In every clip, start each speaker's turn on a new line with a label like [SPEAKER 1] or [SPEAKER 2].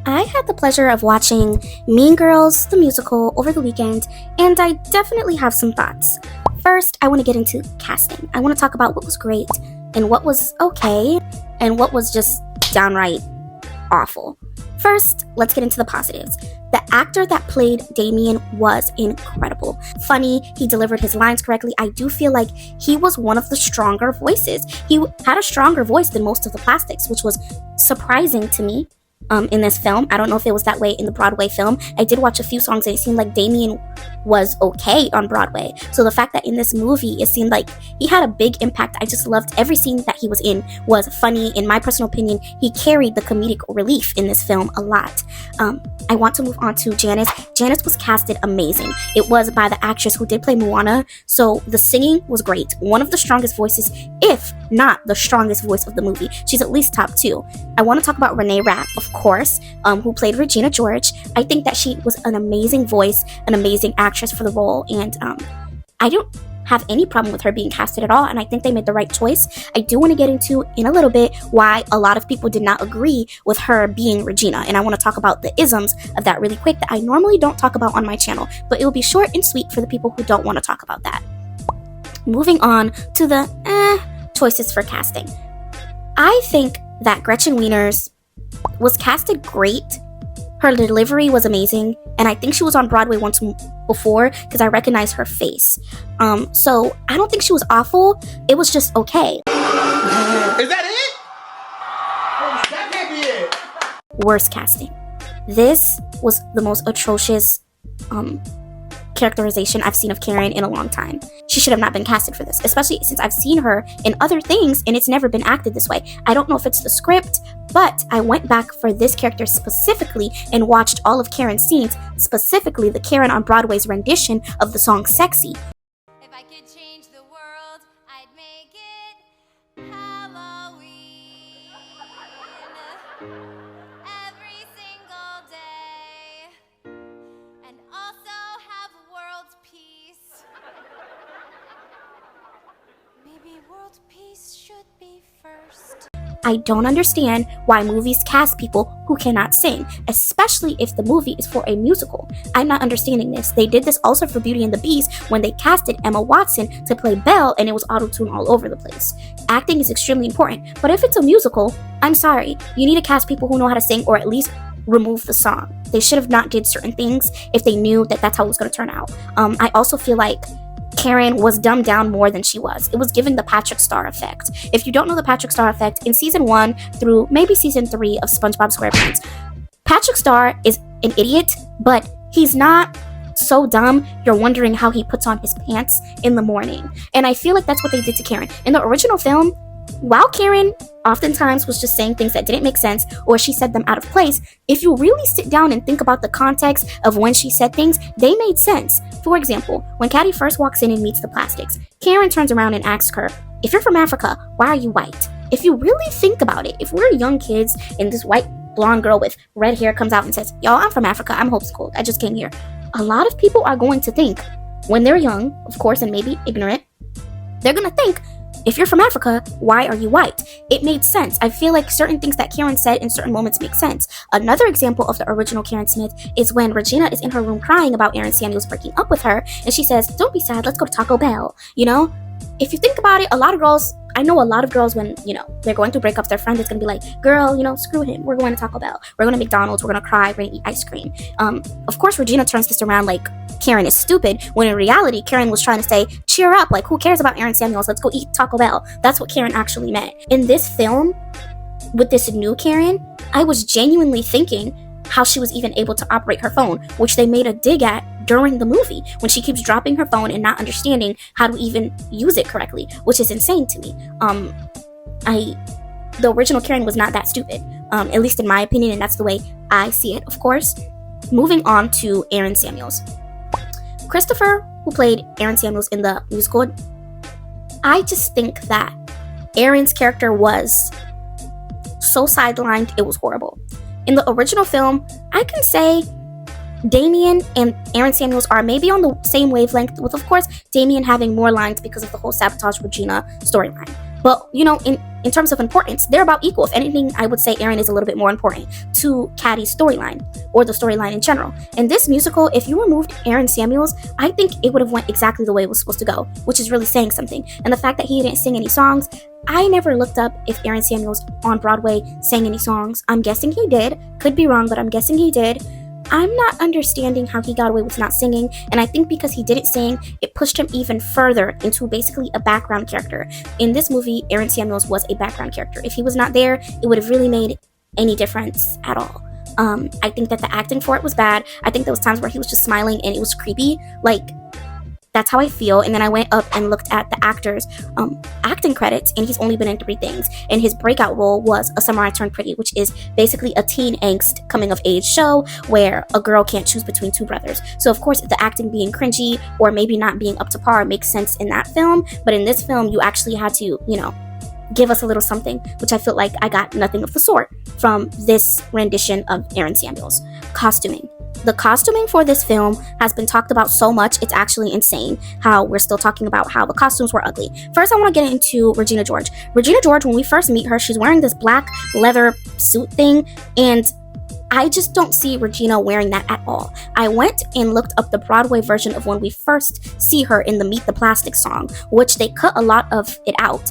[SPEAKER 1] I had the pleasure of watching Mean Girls, the musical, over the weekend, and I definitely have some thoughts. First, I want to get into casting. I want to talk about what was great and what was okay and what was just downright awful. First, let's get into the positives. The actor that played Damien was incredible. Funny, he delivered his lines correctly. I do feel like he was one of the stronger voices. He had a stronger voice than most of the plastics, which was surprising to me. In this film, I don't know if it was that way in the Broadway film. I did watch a few songs and it seemed like Damien was okay on Broadway. So the fact that in this movie it seemed like he had a big impact. I just loved every scene that he was in was funny. In my personal opinion, he carried the comedic relief in this film a lot. I want to move on to Janice. Janice was casted amazing. It was by the actress who did play Moana, so the singing was great. One of the strongest voices, if not the strongest voice of the movie. She's at least top 2. I want to talk about Renee Rapp, of course, who played Regina George. I think that she was an amazing voice, an amazing actress for the role, and I don't have any problem with her being casted at all, and I think they made the right choice. I do want to get into in a little bit why a lot of people did not agree with her being Regina, and I want to talk about the isms of that really quick that I normally don't talk about on my channel, but it will be short and sweet for the people who don't want to talk about that. Moving on to the choices for casting. I think that Gretchen Wieners was casted great. Her delivery was amazing, and I think she was on Broadway once before because I recognize her face. So I don't think she was awful. It was just okay.
[SPEAKER 2] Is that it? That can't be it.
[SPEAKER 1] Worst casting. This was the most atrocious characterization I've seen of Karen in a long time. She should have not been casted for this, especially since I've seen her in other things and it's never been acted this way. I don't know if it's the script, but I went back for this character specifically and watched all of Karen's scenes, specifically the Karen on Broadway's rendition of the song Sexy.
[SPEAKER 3] If I could change the world, I'd make it Halloween. Every single day. And also have world peace. Maybe world peace should be first.
[SPEAKER 1] I don't understand why movies cast people who cannot sing, especially if the movie is for a musical. I'm not understanding this. They did this also for Beauty and the Beast when they casted Emma Watson to play Belle and it was auto-tune all over the place. Acting is extremely important, but if it's a musical, I'm sorry, you need to cast people who know how to sing or at least remove the song. They should have not did certain things if they knew that that's how it was going to turn out. I also feel like Karen was dumbed down more than she was. It was giving the Patrick Star effect. If you don't know the Patrick Star effect, in season 1 through maybe season 3 of SpongeBob SquarePants, Patrick Star is an idiot, but he's not so dumb you're wondering how he puts on his pants in the morning. And I feel like that's what they did to Karen. In the original film, while Karen oftentimes was just saying things that didn't make sense or she said them out of place, if you really sit down and think about the context of when she said things, they made sense. For example, when Caddy first walks in and meets the plastics, Karen turns around and asks her, "If you're from Africa, why are you white?" If you really think about it, if we're young kids and this white blonde girl with red hair comes out and says, "Y'all, I'm from Africa, I'm homeschooled, I just came here," a lot of people are going to think, when they're young, of course, and maybe ignorant, they're going to think, if you're from Africa, why are you white? It made sense. I feel like certain things that Karen said in certain moments make sense. Another example of the original Karen Smith is when Regina is in her room crying about Aaron Samuels breaking up with her, and she says, "Don't be sad, let's go to Taco Bell." You know, if you think about it, a lot of girls, I know a lot of girls when, they're going through breakups, their friend is going to be like, "Girl, screw him. We're going to Taco Bell. We're going to McDonald's. We're going to cry. We're going to eat ice cream." Of course, Regina turns this around like Karen is stupid, when in reality, Karen was trying to say, cheer up, like, who cares about Aaron Samuels? Let's go eat Taco Bell. That's what Karen actually meant. In this film, with this new Karen, I was genuinely thinking how she was even able to operate her phone, which they made a dig at during the movie, when she keeps dropping her phone and not understanding how to even use it correctly, which is insane to me. The original Karen was not that stupid, at least in my opinion, and that's the way I see it, of course. Moving on to Aaron Samuels. Christopher, who played Aaron Samuels in the musical, I just think that Aaron's character was so sidelined, it was horrible. In the original film, I can say Damien and Aaron Samuels are maybe on the same wavelength, with, of course, Damien having more lines because of the whole Sabotage Regina storyline. But, in in terms of importance, they're about equal. If anything, I would say Aaron is a little bit more important to Caddy's storyline, or the storyline in general. In this musical, if you removed Aaron Samuels, I think it would have went exactly the way it was supposed to go, which is really saying something. And the fact that he didn't sing any songs, I never looked up if Aaron Samuels on Broadway sang any songs. I'm guessing he did. Could be wrong, but I'm guessing he did. I'm not understanding how he got away with not singing, and I think because he didn't sing, it pushed him even further into basically a background character. In this movie, Aaron Samuels was a background character. If he was not there, it would have really made any difference at all. I think that the acting for it was bad. I think there was times where he was just smiling and it was creepy. Like, that's how I feel. And then I went up and looked at the actor's acting credits, and he's only been in 3 things. And his breakout role was A Summer I Turned Pretty, which is basically a teen angst coming of age show where a girl can't choose between 2 brothers. So of course, the acting being cringy or maybe not being up to par makes sense in that film. But in this film, you actually had to, give us a little something, which I feel like I got nothing of the sort from this rendition of Aaron Samuels. Costuming. The costuming for this film has been talked about so much, it's actually insane how we're still talking about how the costumes were ugly. First, I want to get into Regina George. Regina George, when we first meet her, she's wearing this black leather suit thing, and I just don't see Regina wearing that at all. I went and looked up the Broadway version of when we first see her in the Meet the Plastic song, which they cut a lot of it out.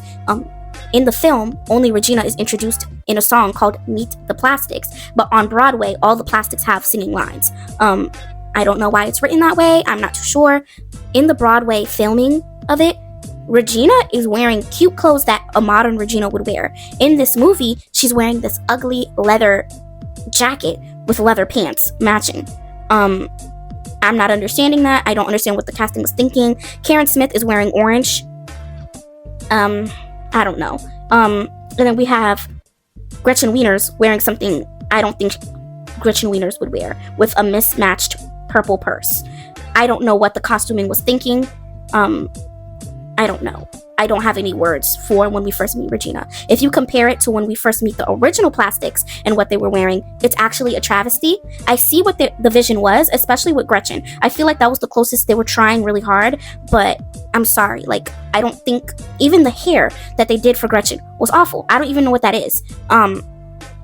[SPEAKER 1] In the film, only Regina is introduced in a song called Meet the Plastics, but on Broadway, all the Plastics have singing lines. I don't know why it's written that way, I'm not too sure. In the Broadway filming of it, Regina is wearing cute clothes that a modern Regina would wear. In this movie, she's wearing this ugly leather jacket with leather pants matching. I'm not understanding that. I don't understand what the casting was thinking. Karen Smith is wearing orange. I don't know. And then we have Gretchen Wieners wearing something I don't think Gretchen Wieners would wear, with a mismatched purple purse. I don't know what the costuming was thinking. I don't know. I don't have any words for when we first meet Regina. If you compare it to when we first meet the original Plastics and what they were wearing, it's actually a travesty. I see what the vision was, especially with Gretchen. I feel like that was the closest. They were trying really hard, but I'm sorry. Like, I don't think even the hair that they did for Gretchen was awful. I don't even know what that is.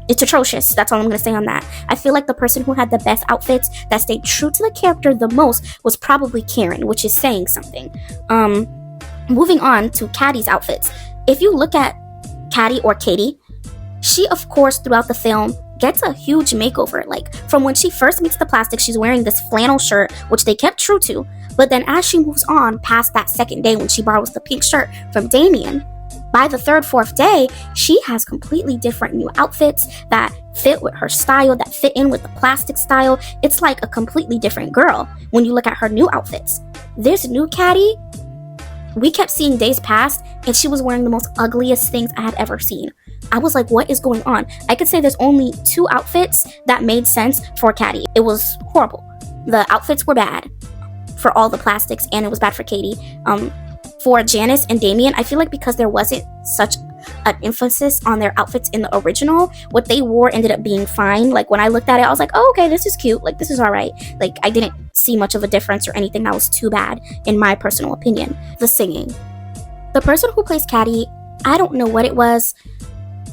[SPEAKER 1] It's atrocious. That's all I'm going to say on that. I feel like the person who had the best outfits that stayed true to the character the most was probably Karen, which is saying something. Moving on to Caddy's outfits. If you look at Caddy or Katie, she, of course, throughout the film, gets a huge makeover. Like, from when she first meets the Plastic, she's wearing this flannel shirt, which they kept true to. But then as she moves on past that second day when she borrows the pink shirt from Damien, by the 3rd, 4th day, she has completely different new outfits that fit with her style, that fit in with the Plastic style. It's like a completely different girl when you look at her new outfits. This new Caddy, we kept seeing days past, and she was wearing the most ugliest things I had ever seen. I was like, what is going on? I could say there's only 2 outfits that made sense for Caddy. It was horrible. The outfits were bad for all the Plastics, and it was bad for Katie. For Janice and Damien, I feel like because there wasn't such an emphasis on their outfits in the original, what they wore ended up being fine. Like, when I looked at it, I was like, oh, okay, this is cute. Like, this is all right. Like, I didn't see much of a difference or anything that was too bad, in my personal opinion. The singing. The person who plays Caddy, I don't know what it was.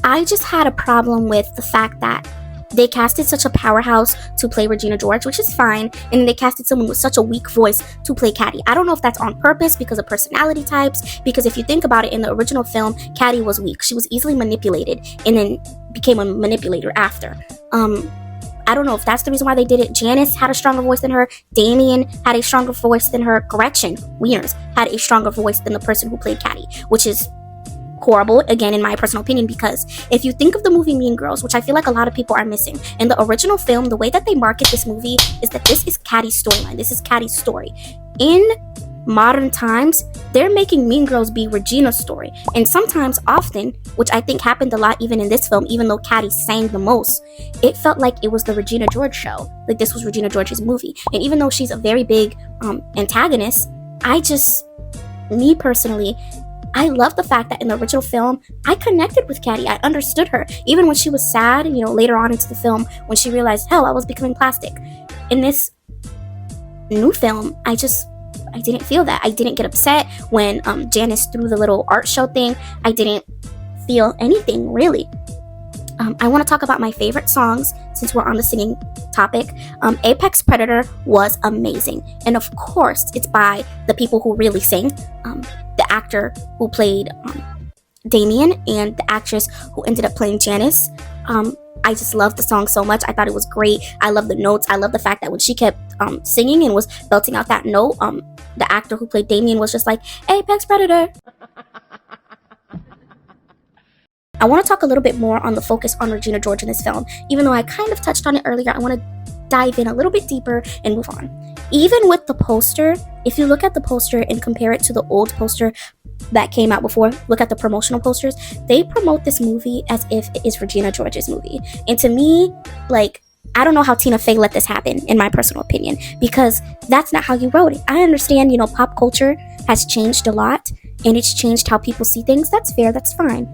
[SPEAKER 1] I just had a problem with the fact that they casted such a powerhouse to play Regina George, which is fine, and they casted someone with such a weak voice to play Caddy. I don't know if that's on purpose because of personality types, because if you think about it, in the original film, Caddy was weak. She was easily manipulated and then became a manipulator after. I don't know if that's the reason why they did it. Janice had a stronger voice than her. Damien had a stronger voice than her. Gretchen Wieners had a stronger voice than the person who played Caddy, which is horrible, again, in my personal opinion, because if you think of the movie Mean Girls, which I feel like a lot of people are missing, in the original film, the way that they market this movie is that this is Caddy's storyline. This is Caddy's story. In modern times, they're making Mean Girls be Regina's story. And sometimes, often, which I think happened a lot even in this film, even though Caddy sang the most, it felt like it was the Regina George show. Like, this was Regina George's movie. And even though she's a very big antagonist, me personally, I love the fact that in the original film, I connected with Caddy. I understood her. Even when she was sad, later on into the film, when she realized, hell, I was becoming plastic. In this new film, I didn't feel that. I didn't get upset when Janice threw the little art show thing. I didn't feel anything, really. I want to talk about my favorite songs since we're on the singing topic. Apex Predator was amazing. And of course, it's by the people who really sing. The actor who played Damien and the actress who ended up playing Janice. I just loved the song so much. I thought it was great. I love the notes. I love the fact that when she kept singing and was belting out that note, the actor who played Damien was just like, Apex Predator. I want to talk a little bit more on the focus on Regina George in this film. Even though I kind of touched on it earlier, I want to dive in a little bit deeper and move on. Even with the poster, if you look at the poster and compare it to the old poster that came out before, look at the promotional posters, they promote this movie as if it is Regina George's movie. And to me, like, I don't know how Tina Fey let this happen, in my personal opinion, because that's not how you wrote it. I understand, pop culture has changed a lot, and it's changed how people see things. That's fair, that's fine.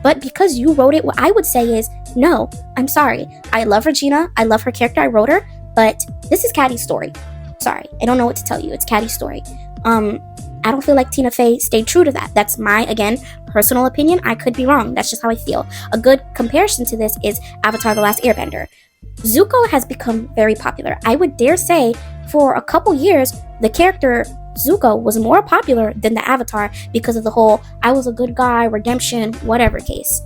[SPEAKER 1] But because you wrote it, what I would say is, no, I'm sorry. I love Regina. I love her character. I wrote her. But this is Caddy's story. Sorry. I don't know what to tell you. It's Caddy's story. I don't feel like Tina Fey stayed true to that. That's my, again, personal opinion. I could be wrong. That's just how I feel. A good comparison to this is Avatar: The Last Airbender. Zuko has become very popular. I would dare say for a couple years, the character Zuko was more popular than the Avatar because of the whole I was a good guy, redemption, whatever case.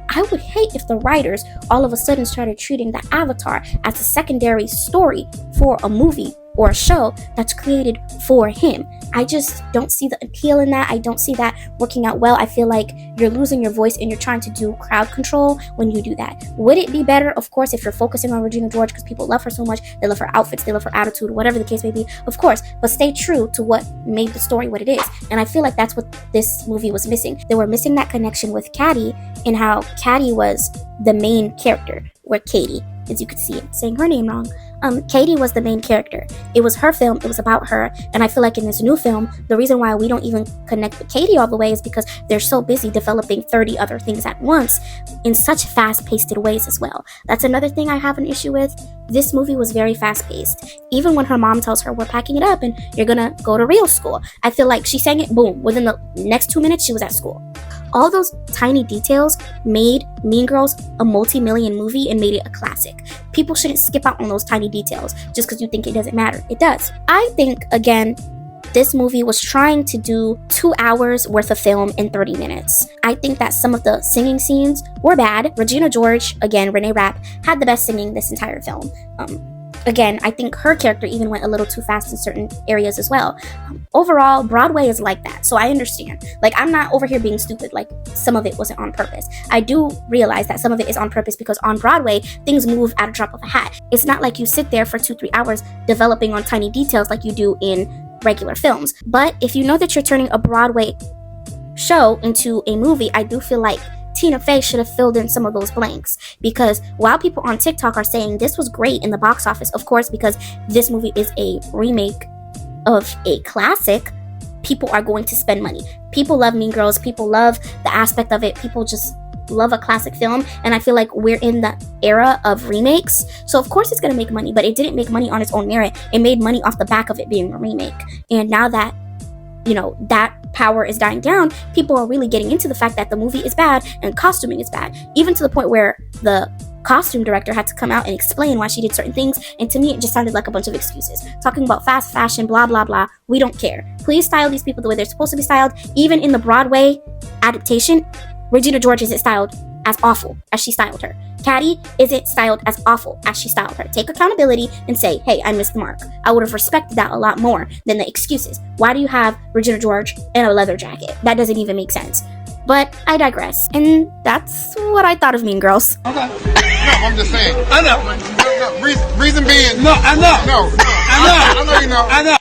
[SPEAKER 1] I would hate if the writers all of a sudden started treating the Avatar as a secondary story for a movie or a show that's created for him. I just don't see the appeal in that. I don't see that working out well. I feel like you're losing your voice and you're trying to do crowd control when you do that. Would it be better, of course, if you're focusing on Regina George because people love her so much, they love her outfits, they love her attitude, whatever the case may be, of course, but stay true to what made the story what it is. And I feel like that's what this movie was missing. They were missing that connection with Caddy and how Caddy was the main character, or Katie, as you could see it, saying her name wrong. Katie was the main character. It was her film. It was about her. And I feel like in this new film, the reason why we don't even connect with Katie all the way is because they're so busy developing 30 other things at once in such fast-paced ways as well. That's another thing I have an issue with. This movie was very fast-paced. Even when her mom tells her, we're packing it up and you're gonna go to real school, I feel like she sang it, boom, within the next 2 minutes, she was at school. All those tiny details made Mean Girls a multi-million movie and made it a classic. People shouldn't skip out on those tiny details just because you think it doesn't matter. It does. I think, again, this movie was trying to do 2 hours worth of film in 30 minutes. I think that some of the singing scenes were bad. Regina George, again, Renee Rapp, had the best singing this entire film. Again, I think her character even went a little too fast in certain areas as well. Overall, Broadway is like that, so I understand. Like, I'm not over here being stupid, like, some of it wasn't on purpose. I do realize that some of it is on purpose because on Broadway, things move at a drop of a hat. It's not like you sit there for 2-3 hours developing on tiny details like you do in regular films. But if you know that you're turning a Broadway show into a movie, I do feel like Tina Fey should have filled in some of those blanks, because while people on TikTok are saying this was great in the box office, of course, because this movie is a remake of a classic, people are going to spend money. People love Mean Girls. People love the aspect of it. People just love a classic film, and I feel like we're in the era of remakes, so of course it's going to make money, but it didn't make money on its own merit. It made money off the back of it being a remake. And now that that power is dying down, people are really getting into the fact that the movie is bad and costuming is bad, even to the point where the costume director had to come out and explain why she did certain things. And to me, it just sounded like a bunch of excuses, talking about fast fashion, blah blah blah. We don't care. Please style these people the way they're supposed to be styled. Even in the Broadway adaptation, Regina George isn't styled as awful as she styled her. Caddy isn't styled as awful as she styled her. Take accountability and say, hey, I missed the mark. I would have respected that a lot more than the excuses. Why do you have Regina George in a leather jacket? That doesn't even make sense. But I digress. And that's what I thought of Mean Girls.
[SPEAKER 2] Okay. No, I'm just saying. I know. No, reason being.
[SPEAKER 4] No, I know.
[SPEAKER 2] No. I know you know.
[SPEAKER 4] I know.